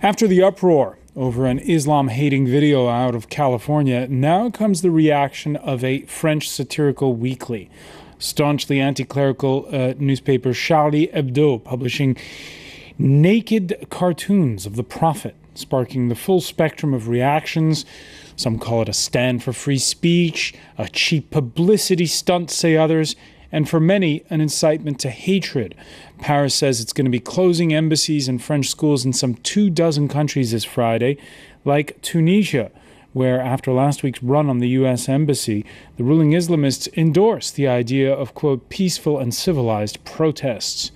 After the uproar over an Islam-hating video out of California, now comes the reaction of a French satirical weekly. Staunchly anti-clerical newspaper Charlie Hebdo publishing naked cartoons of the Prophet, sparking the full spectrum of reactions. Some call it a stand for free speech, a cheap publicity stunt, say others, and for many, an incitement to hatred. Paris says it's going to be closing embassies and French schools in some 24 countries this Friday, like Tunisia, where after last week's run on the U.S. embassy, the ruling Islamists endorsed the idea of, quote, peaceful and civilized protests.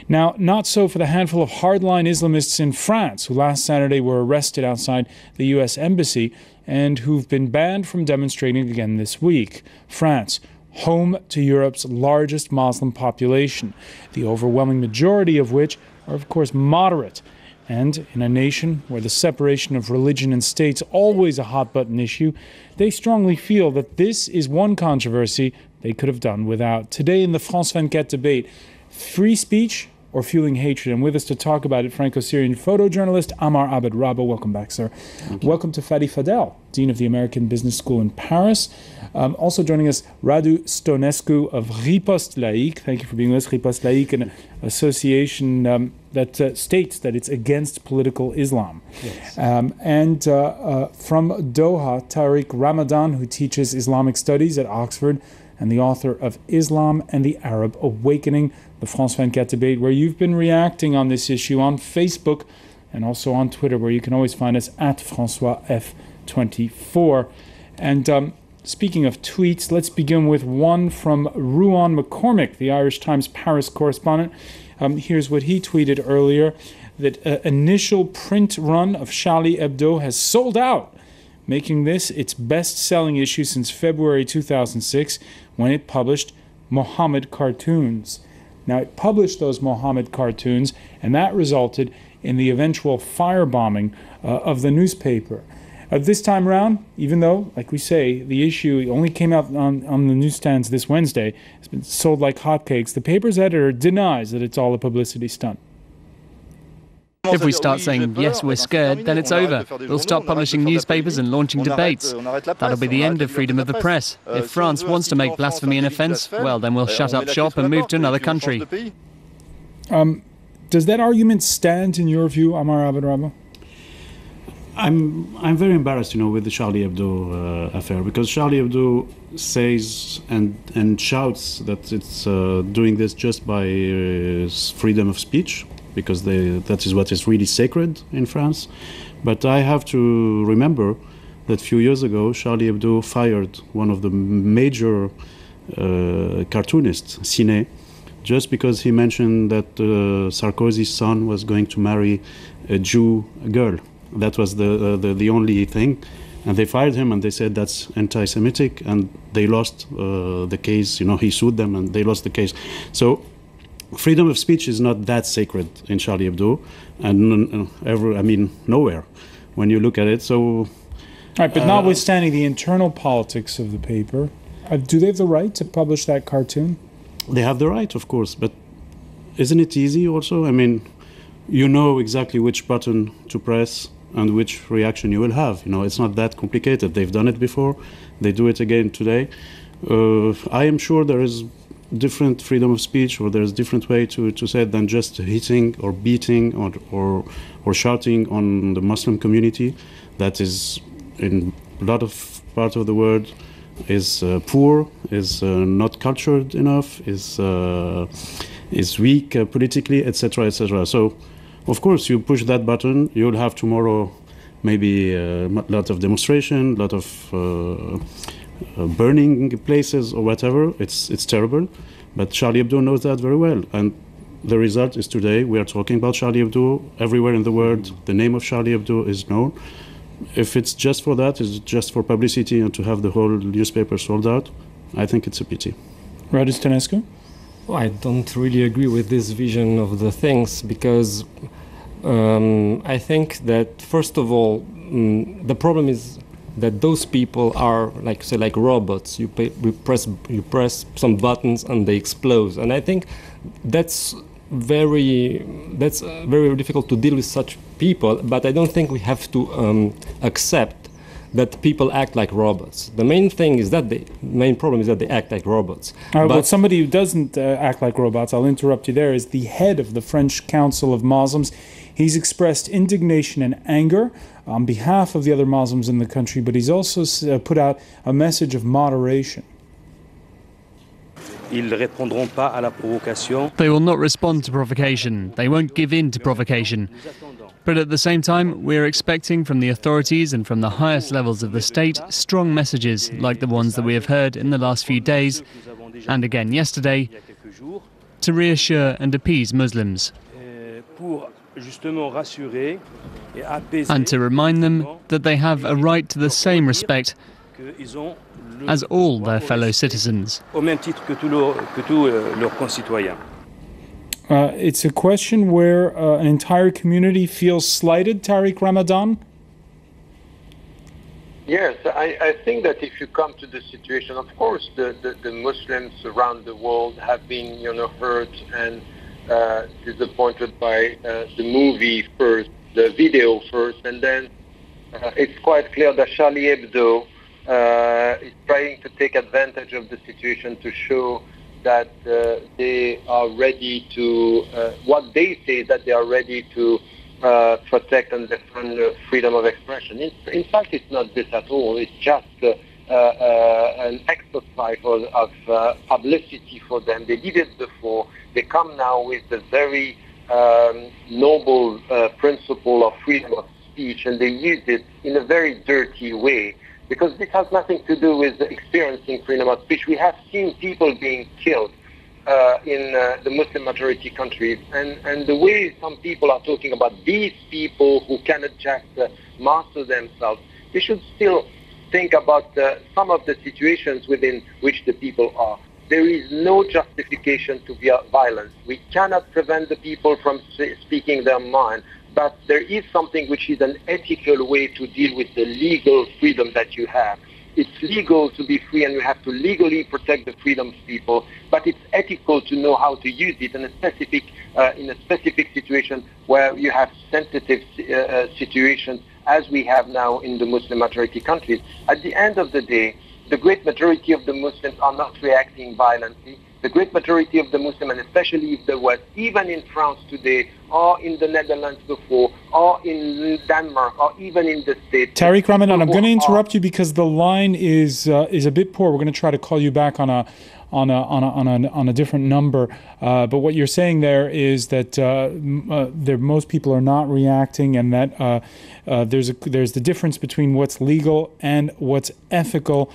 Now, not so for the handful of hardline Islamists in France who last Saturday were arrested outside the U.S. embassy and who've been banned from demonstrating again this week. France, home to Europe's largest Muslim population, the overwhelming majority of which are, of course, moderate. And in a nation where the separation of religion and state's always a hot-button issue, they strongly feel that this is one controversy they could have done without. Today in the France 24 debate, free speech or fueling hatred? And with us to talk about it, Franco-Syrian photojournalist Ammar RABBO. Welcome back, sir. Welcome to Fady FADEL, Dean of the American Business School in Paris. Also joining us, Radu STOENESCU of Riposte Laïque. Thank you for being with us. Riposte Laïque, an association that states that it's against political Islam. Yes. And from Doha, Tariq RAMADAN, who teaches Islamic studies at Oxford, and the author of Islam and the Arab Awakening, the France 24 debate, where you've been reacting on this issue on Facebook and also on Twitter, where you can always find us at François F24. And speaking of tweets, let's begin with one from Ruan McCormick, the Irish Times Paris correspondent. Here's what he tweeted earlier, that initial print run of Charlie Hebdo has sold out, making this its best-selling issue since February 2006, when it published Mohammad cartoons. Now, it published those Mohammad cartoons, and that resulted in the eventual firebombing of the newspaper. This time around, even though, like we say, the issue only came out on the newsstands this Wednesday, it's been sold like hotcakes, the paper's editor denies that it's all a publicity stunt. If we start saying, yes, we're scared, then it's over. We'll stop publishing newspapers and launching debates. That'll be the end of freedom of the press. If France wants to make blasphemy an offence, well, then we'll shut up shop and move to another country. Does that argument stand in your view, Ammar RABBO? I'm very embarrassed, with the Charlie Hebdo affair, because Charlie Hebdo says and shouts that it's doing this just by freedom of speech, because that is what is really sacred in France. But I have to remember that a few years ago, Charlie Hebdo fired one of the major cartoonists, Ciné, just because he mentioned that Sarkozy's son was going to marry a Jew girl. That was the only thing. And they fired him, and they said that's anti-Semitic, and they lost the case. He sued them, and they lost the case. So freedom of speech is not that sacred in Charlie Hebdo, and nowhere when you look at it. So, right, but notwithstanding the internal politics of the paper, do they have the right to publish that cartoon? They have the right, of course, but isn't it easy also? You know exactly which button to press and which reaction you will have. It's not that complicated. They've done it before. They do it again today. I am sure there is different freedom of speech, or there's different way to say it than just hitting or beating or shouting on the Muslim community that is in a lot of parts of the world is poor, is not cultured enough, is weak politically, etc., etc. So, of course, you push that button, you'll have tomorrow maybe a lot of demonstration, a lot of burning places or whatever. It's terrible, but Charlie Hebdo knows that very well, and the result is today we are talking about Charlie Hebdo everywhere in the world. The name of Charlie Hebdo is known. If it's just for that, it's just for publicity and to have the whole newspaper sold out, I think it's a pity. Radu STOENESCU? Well, I don't really agree with this vision of the things, because I think that, first of all, the problem is that those people are like robots. You press some buttons and they explode. And I think that's that's very difficult to deal with such people, but I don't think we have to accept that people act like robots. The main thing is that the main problem is that they act like robots. But somebody who doesn't act like robots, I'll interrupt you there, is the head of the French Council of Muslims. He's expressed indignation and anger on behalf of the other Muslims in the country, but he's also put out a message of moderation. They will not respond to provocation. They won't give in to provocation. But at the same time, we're expecting from the authorities and from the highest levels of the state strong messages like the ones that we have heard in the last few days and again yesterday to reassure and appease Muslims and to remind them that they have a right to the same respect as all their fellow citizens. It's a question where an entire community feels slighted, Tariq Ramadan? Yes, I think that if you come to the situation, of course, the Muslims around the world have been, hurt and disappointed by the movie first, the video first, and then it's quite clear that Charlie Hebdo is trying to take advantage of the situation to show that they are ready to, what they say, that they are ready to protect and defend freedom of expression. In fact, it's not this at all. It's just an exercise of publicity for them. They did it before. They come now with the very noble principle of freedom of speech, and they use it in a very dirty way. Because this has nothing to do with experiencing freedom of speech. We have seen people being killed in the Muslim majority countries. And the way some people are talking about these people who cannot just master themselves, they should still think about some of the situations within which the people are. There is no justification to violence. We cannot prevent the people from speaking their mind. But there is something which is an ethical way to deal with the legal freedom that you have. It's legal to be free and you have to legally protect the freedom of people, but it's ethical to know how to use it in a specific situation where you have sensitive situations as we have now in the Muslim majority countries. At the end of the day, the great majority of the Muslims are not reacting violently. The great majority of the Muslims, and especially if the West, even in France today, or in the Netherlands before, or in Denmark, or even in the States. Tariq Ramadan, I'm going to interrupt you because the line is a bit poor. We're going to try to call you back on a different number. But what you're saying there is that most people are not reacting, and that there's the difference between what's legal and what's ethical.